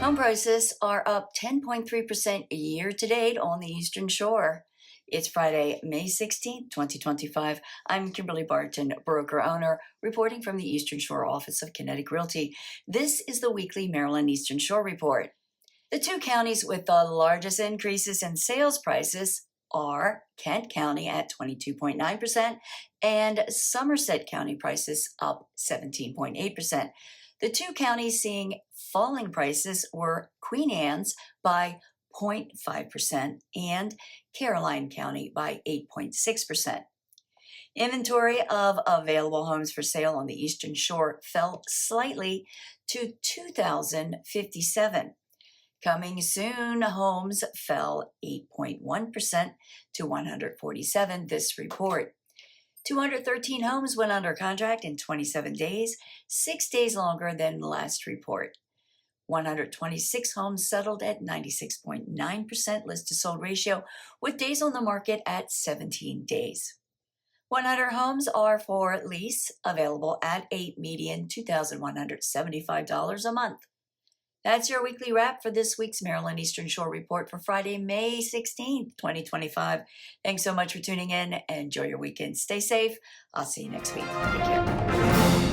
Home prices are up 10.3% year to date on the Eastern Shore. It's Friday, May 16th, 2025. I'm Kimberly Barton, broker-owner, reporting from the Eastern Shore office of Kinetic Realty. This is the weekly Maryland Eastern Shore report. The two counties with the largest increases in sales prices are Kent County at 22.9% and Somerset County prices up 17.8%. The two counties seeing falling prices were Queen Anne's by 0.5% and Caroline County by 8.6%. Inventory of available homes for sale on the Eastern Shore fell slightly to 2,057. Coming soon, homes fell 8.1% to 147 this report. 213 homes went under contract in 27 days, 6 days longer than last report. 126 homes settled at 96.9% list-to-sold ratio, with days on the market at 17 days. 100 homes are for lease, available at a median $2,175 a month. That's your weekly wrap for this week's Maryland Eastern Shore report for Friday, May 16th, 2025. Thanks so much for tuning in. Enjoy your weekend. Stay safe. I'll see you next week. Take care.